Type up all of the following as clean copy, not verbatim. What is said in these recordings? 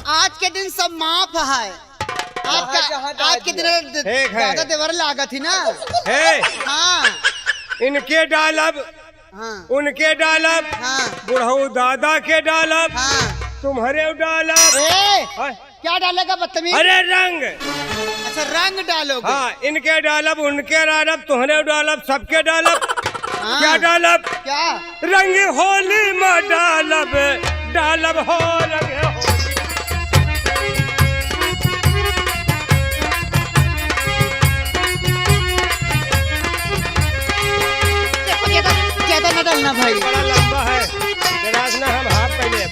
आज के दिन सब माफ है। आज के दिन दादा देवर लागत थी ना। हाँ इनके डालब, हाँ उनके डालब, हाँ बुढ़ऊ दादा के डालब, हाँ। तुम्हारे डालब। क्या डालेगा बदतमीज? अरे रंग। अच्छा रंग डालोगे? हाँ, इनके डालब, उनके डालब, तुम्हारे डालब, सबके डालब। हाँ। क्या डालब? क्या रंग होली में डालब, डालब हो रंग होली। ज्यादा न डालना भाई। बड़ा लंबा है, जरा ना हम हाथ पहले।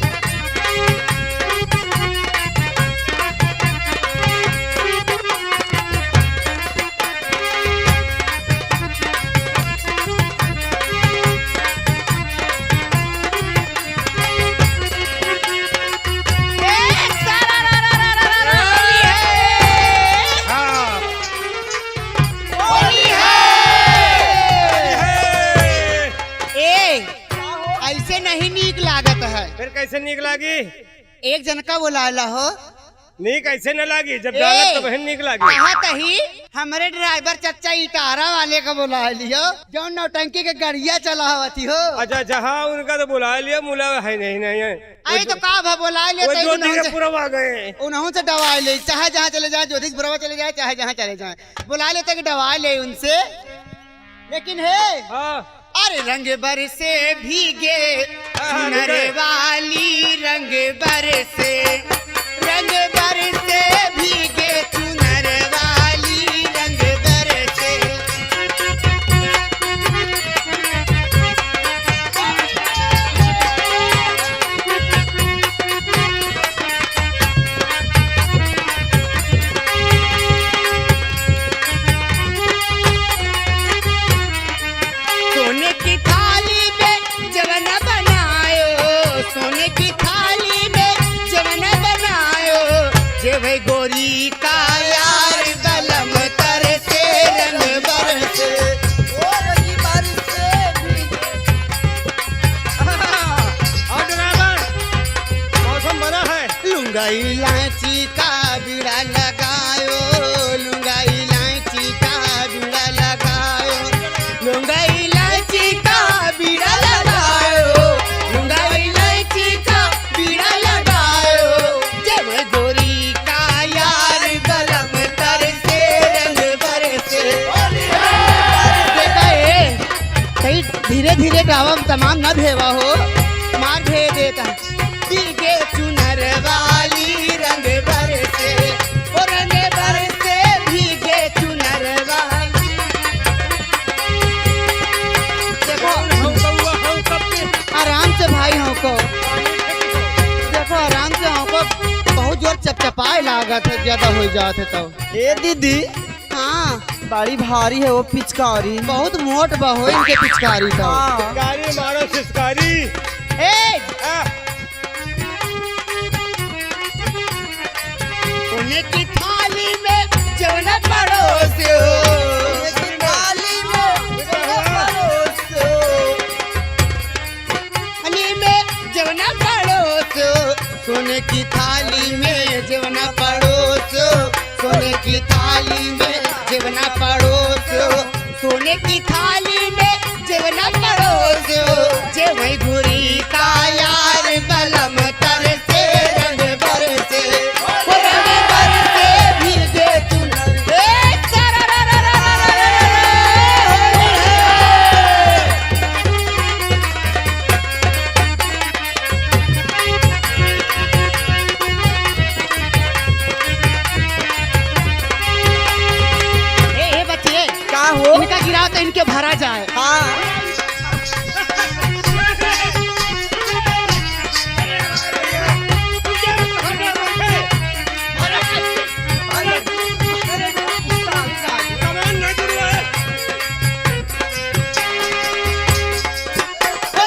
ऐसे नहीं नीक लागत है। फिर कैसे नीक लागी? एक जन का बुलाला हो। नीक ऐसे न लागी, जब डालब तो बहन नीक लागी। ही हमारे ड्राइवर चचा इटारा वाले का बुला लियो, जो नौटंकी के गड़िया चला हुआ हो। अच्छा जहाँ उनका तो बुला लिया, मुला है नहीं नहीं है। अरे तो का भा बुला लिया, पूरा आ गए। उन्होंने से दवा ले, चाहे जहाँ चले जाए, ज्योतिषपुरवा चले जाए, चाहे जहाँ चले जाए, बुला लेते कि दवा ले उनसे। लेकिन है अरे रंग बरसे भीगे चुनर वाली, रंग बरसे, रंग बरसे भीगे चुनर वाली, रंग बरसे। सोने की थाली में जवन बनायो, सोने की थाली में जवन बनायो, जे भाई गोरी का यार बलम तरसे, रंग बरसे, ओ रंग बरसे और ड्राइवर, मौसम बना है। लुंगा इलायची का बीड़ा लगायो, लुंगा इलायची का बीड़ा लगायो, लुंगा इलायची का बीड़ा लगायो, लुंगा इलायची का बीड़ा लगायो, जब गोरी का यार गलम तरसे, रंग बरसे। सही धीरे धीरे गावम तमाम न भेवा हो, मार भे देता। भीगे चुनर वाली, रंग बरसे, ओ रंग बरसे भीगे चुनर वाली। देखो आराम से भाई हमको, देखो आराम से हमको, बहुत जोर चपचपाए लागत है, ज्यादा हो जाते तो। ए दीदी, हाँ बड़ी भारी है वो पिचकारी। बहुत मोट बहो इनके पिचकारी तो। सिस्कारी मारो सिस्कारी। सोने की थाली में जवन पड़ोसियो, थाली में पड़ोसियो, थाली में जवन पड़ोसियो, सोने की थाली में जवन पड़ोसियो, सोने की थाली में जवन पड़ोसियो, सोने की थाली में जवन पड़ोसियो, जे वही घुरी का यार बलम तरसे, रंग बरसे, रंग बरसे भीगे चुनर। बच्चे का हो? इनका गिराव तो इनके भरा जाए। हाँ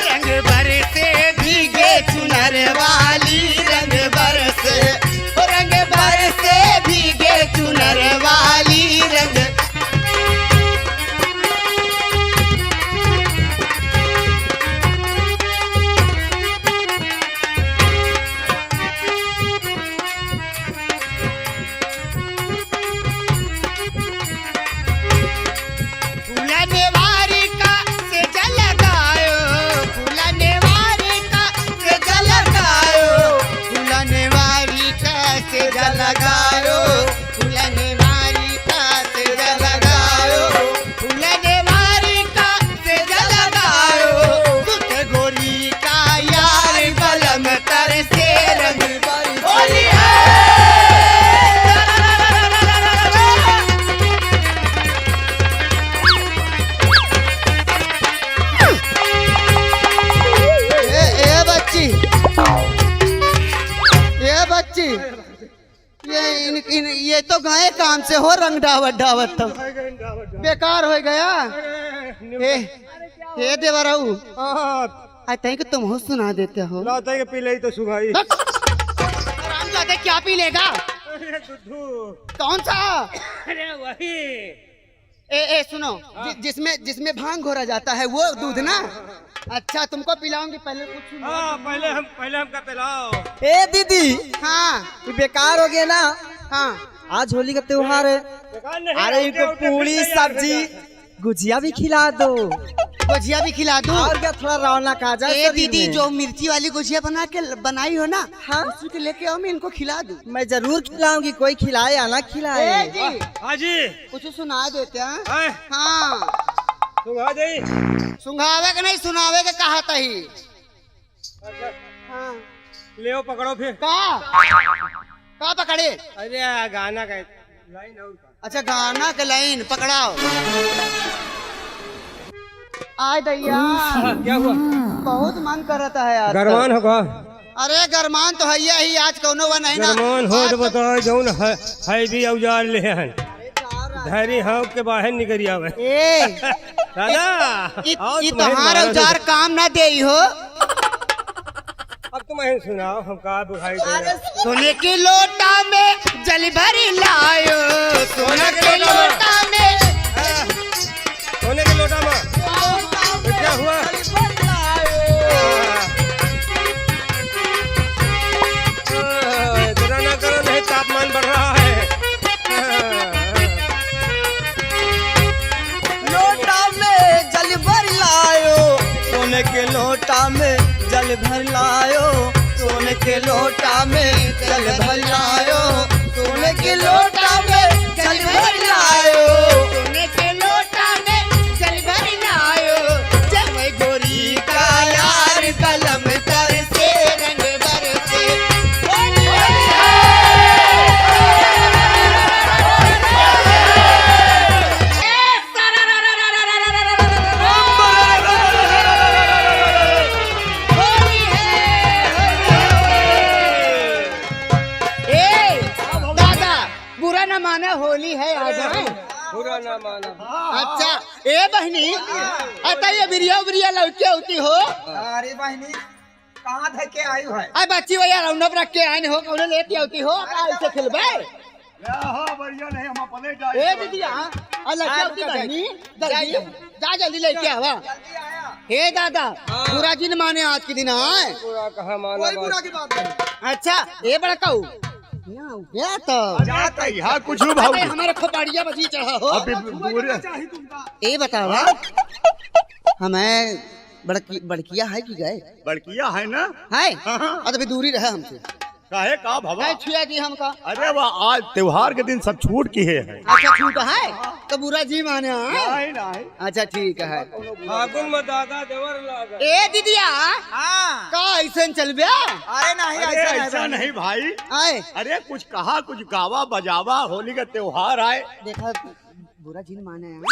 रंग बरसे भीगे चुनर वाली, रंग बरसे, रंग बरसे भीगे चुनर वाली, रंग बच्ची ये तो गए काम से हो रंग डावत डावत तो बेकार हो गया। ए देवराऊ आई तई कि तुम हो सुना देते हो। लाते के पी ले तो सुगाई। आराम जाते क्या पी लेगा? कौन सा? अरे वही ए सुनो, जिसमें भांग घोरा जाता है वो दूध ना। अच्छा तुमको पिलाऊंगी, पहले कुछ सुनो। हाँ पहले हमका पिलाओ। ए दीदी, हाँ ये बेकार हो गया ना। हाँ आज होली का त्योहार है। बेकार नहीं, अरे उठे, इनको उठे, पूरी फिर तैयार सब्जी हो जा। गुजिया भी खिला दो गुजिया भी खिला दूं। और क्या थोड़ा रौनक आ जाए ए शरीर दीदी में। जो मिर्ची वाली गुजिया बनाई हो ना, हाँ उसी के लेके आओ, मैं इनको खिला दूं। मैं जरूर खिलाऊंगी, कोई खिलाए या ना खिलाए। ए जी हाँ जी कुछ सुना देते हैं। आए, हाँ सुगा दई। सुंघावे के नहीं सुनावे के कहा तही। हाँ ले पकड़ो फिर। का पकड़े? अरे गाना का लाइन और का। अच्छा गाना के लाइन पकड़ाओ। आय दैया क्या हुआ? बहुत मन करता है आज। गरमान होगा। अरे गरमान तो है ही आज कोनो वन है ना। गरमान हो तो बताओ जौन है भी औजार ले हन धैर्य हाँ के बाहर निकल आवे। ए दादा ये तुम्हारा औजार काम ना दे हो। अब तुम सुनाओ हम का बुझाई दे। सोने की लोटा में जल भरी लायो, सोने के लोटा में सोने के लोटा में तो क्या हुआ? इतना ना करो नहीं तापमान बढ़ रहा है। लोटा में जल भर लायो, सोने के लोटा में जल भर लायो, सोने के लोटा में जल भर लायो, सोने के लोटा में जल भर लायो, सोने के लोटा में जल भरी लायो। जब गोरी का यार कलम तर से रंग बरसे। दादा बुरा न माने होली है आज। बुरा ना माना। अच्छा ए बहनी अतः ये बिरिया बिरिया लौटे होती हो। अरे बहनी कहाँ थे के आई है? आई बच्ची वो यार रौनक रख के आए हो, कौन लेती होती हो ऐसे खिलबे। ए दीदी लड़की होती बहनी जल्दी जा, जल्दी लेके आवा। हे दादा बुरा जी न माने आज के दिन आए। बुरा कहा माना। कोई बुरा की बात नहीं। अच्छा ये बड़ा कहू गया तो जाता यहाँ कुछ अबे हमारे खोपड़िया बजी चढ़ा हो। ये बतावा हमें बड़किया है कि गए? बड़किया है ना। है अभी दूरी रहे हमसे। काहे का भवा? है छुआ जी हमका। अरे वाह आज त्योहार के दिन सब छूट किए है। अच्छा ठीक है तो बुरा जी माने आए। नहीं नहीं अच्छा ठीक है। फागुन में दादा देवर लागा। ए दीदिया हाँ का ऐसे चल बे? अरे नहीं अरे ऐसा ऐसा नहीं भाई। आए अरे कुछ कहा कुछ गावा बजावा, होली का त्योहार आए। देखा बुरा जी माने आए।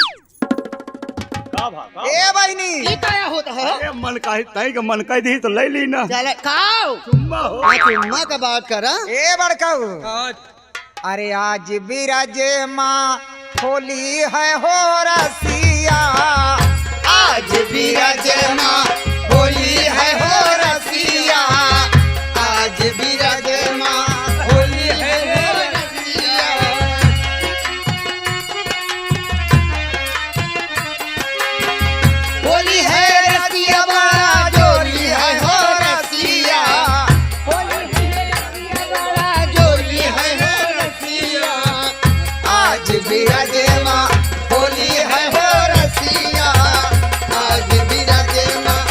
का भा ए बहनी ये क्या होता है? अरे मन का तई का मन कह दी तो ले ली ना। चल खाओ तुम्बा हो। तुम्मा का बात करा। ए बड़काऊ अरे आज बिराज माँ होली है हो रसिया, आज बिराज माँ होली है हो रसिया, आज बिराज माँ होली है हो रसिया। होली है रसिया बड़ा जोली है हो रसिया, होली है रसिया बड़ा जोली है हो रसिया, आज बिराज माँ होली है हो रसिया, आज बिराज माँ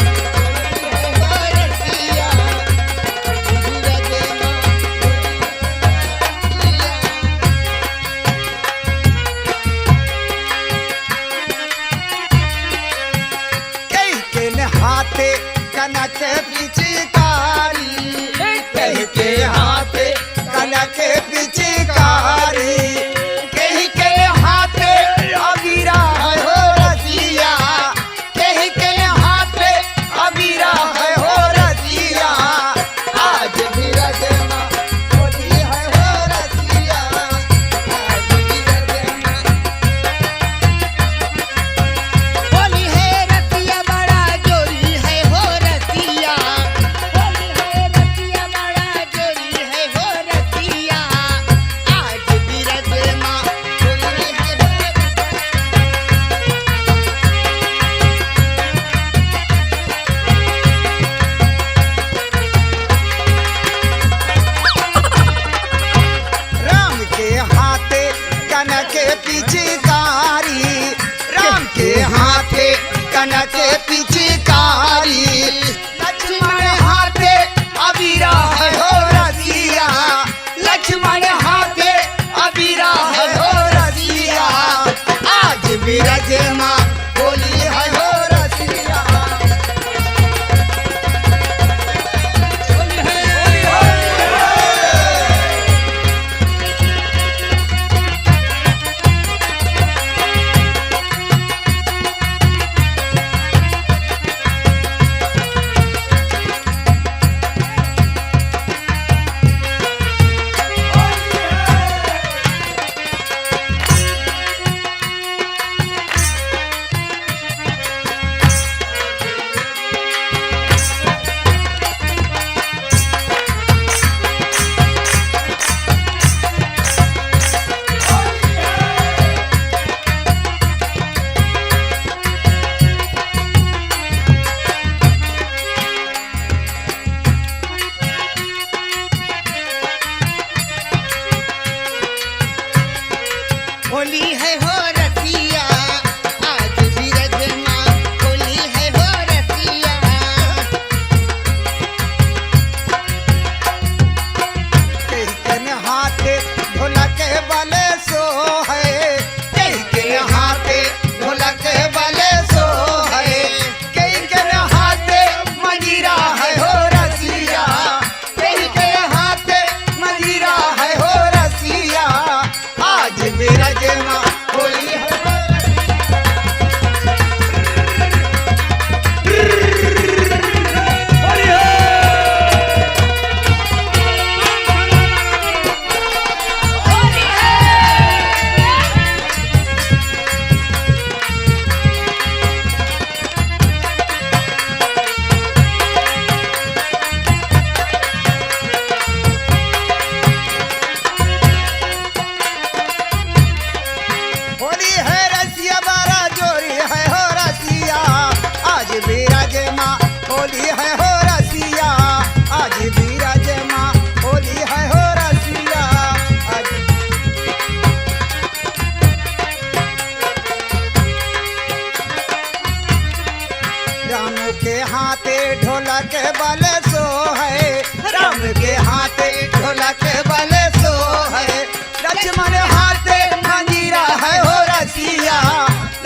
लक्ष्मण हाथे मंजीरा है हो रसिया,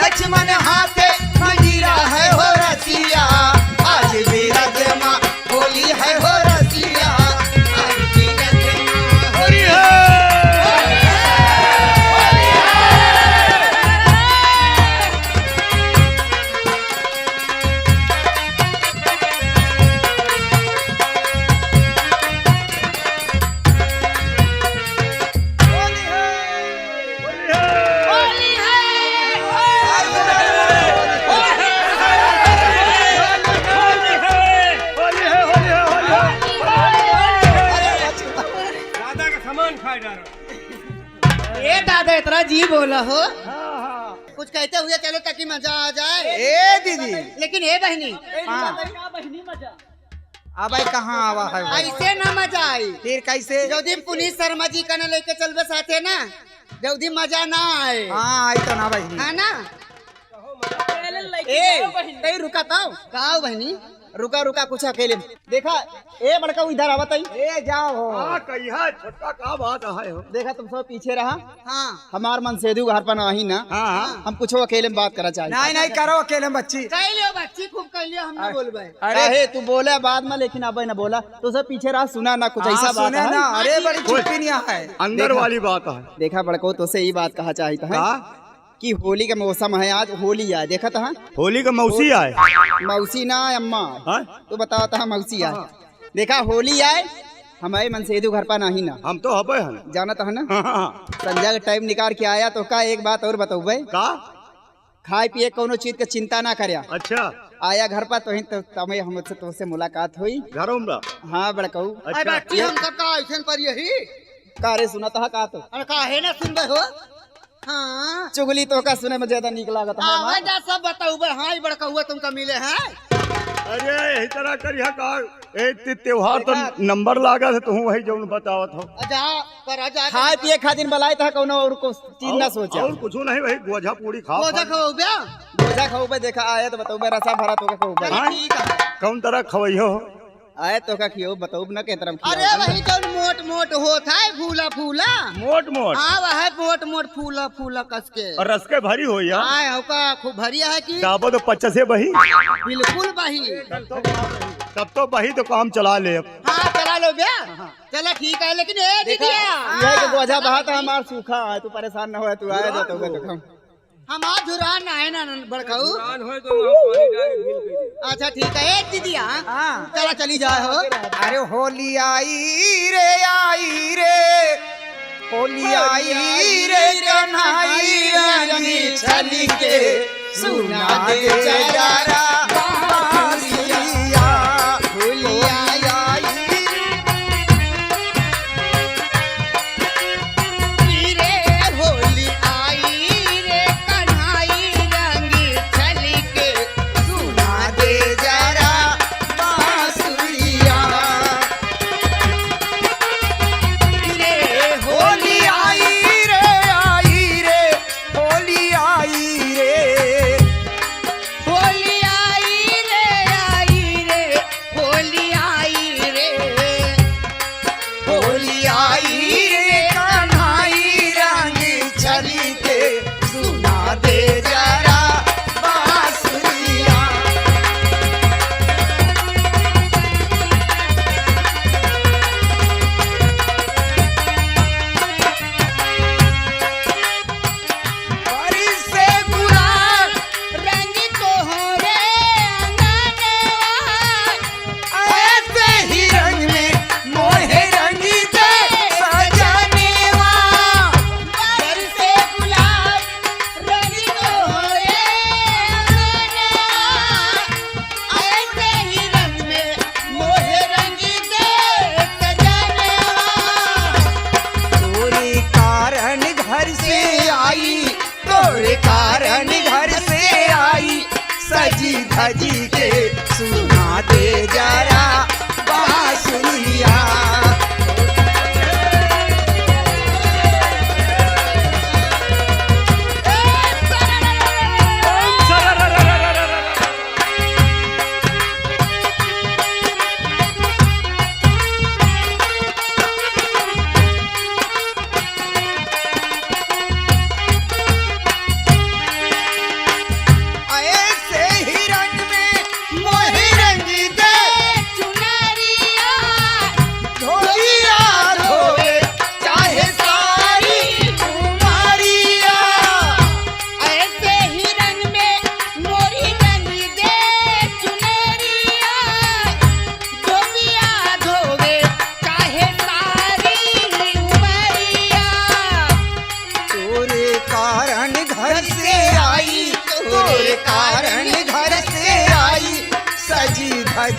लक्ष्मण हाथे मंजीरा है हो रसिया, आज भी रजमा होली है हो रसिया, आज भी रजमा होली है। दादा का सामान खा डालो। ए दादा इतना जी बोला हो, कुछ कहते हुए चलो ताकि मजा आ जाए। ए दीदी लेकिन ए बहनी अब कहाँ आवा है भाई? ऐसे ना मजा आई। फिर कैसे? जो दिन पुनीत शर्मा जी का न लेके चलबे साथे ना, जो दिन मजा ना आए। हाँ आई तो ना भाई। है ना? ए कहीं रुका था का बहनी? रुका रुका कुछ अकेले देखा। ए बड़का इधर आवत आई। ए जाओ हाँ कहिया छोटका का बात है हो। देखा तुम सब पीछे रहा। हाँ हमार मन सेधु घर पर नहीं ना। हाँ हाँ हम कुछ अकेले में बात करा चाहिए। नहीं नहीं करो अकेले में बच्ची। कह लियो बच्ची खूब कह लियो, हम नहीं बोलबे। अरे अरे तू बोले बाद में, लेकिन अब ना बोला तो सब पीछे रहा, सुना ना कुछ ऐसा बात सुने है ना। अरे बड़ी छुट्टी नहीं है। अंदर वाली बात है। देखा बड़को तो से ये बात कहा चाहता है हाँ कि होली का मौसम है, आज होली है। देखा था होली का मौसी आए। मौसी ना अम्मा, हाँ? तो बताओ था मौसी आए। देखा होली आए, हमारे मन सेधु घर पर नहीं ना, हम तो हबे हन। जाना था ना। हाँ, हाँ। संध्या का टाइम निकाल के आया तो का एक बात और बताऊ भाई, का खाए पिए कोनो चीज का चिंता ना करया। अच्छा आया घर पर तो ही तो तमें हमसे तो से मुलाकात हुई। घरों में हाँ बड़कऊ। अच्छा। कारे सुना था का तो अरे काहे ना सुन हो। हाँ चुगली तो का सुने में ज्यादा निक लागत है। आवाज सब बताऊ बे। हाँ ये बड़कऊआ तुमका मिले हैं। अरे यही तरह करिया का त्योहार तो नंबर लागा है, तू वही जो बतावत हो। जा पर जा खाए पिए खातिर बलाई था कोनो और को चीज ना सोचा। और कुछ नहीं, वही गोझा पूरी खा। गोझा खाओ बे, गोझा खाओ बे। देखा आया तो बताऊ बे, रसा भरा तो का खाओ बे। ठीक है कौन तरह खवैयो आए तो का खियो बताऊ ना के तरफ। अरे वही जो मोट मोट होता है, फूला फूला मोट मोट। हाँ वह मोट मोट फूला फूला कस के और रस के भरी हो या आए हो का खूब भरिया है कि दाबो तो 50 से बही। बिल्कुल बही। तब तो बही तो काम चला ले। हाँ चला लो बे, चला ठीक है। लेकिन ए दीदिया ये जो गोझा बहा था हमार सूखा है, तू परेशान न हो, तू आए तो हम हमार झुरान ना है ना बड़काऊ। अच्छा ठीक है। एक दीदिया चला चली जाए हो। अरे होली आई रे होली आई रे कन्हाई रंगी छली के सुना दे जरा बांसुरिया। होली आई रे होली आई रे कन्हाई रंगी छली के सुना दे जरा बांसुरिया। रे होली आई रे होली आई रे होली आई रे होली आई रे होली आई रे कन्हाई रंगी छली के सुना दे जरा बांसुरिया। हरी से गुलाल रंग तो हो रे अंगनवा, ऐसे ही रंग में मोहे रंगी दे सजनेवा। घर से गुलाब रंग तो हो रे अंगनवा, ऐसे ही रंग में मोहे रंग दे सजनवा। तोरे कारण घर से आई, तोरे कारण घर से आई, सजी धजी के सुना दे जरा बांसुरिया।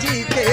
जी के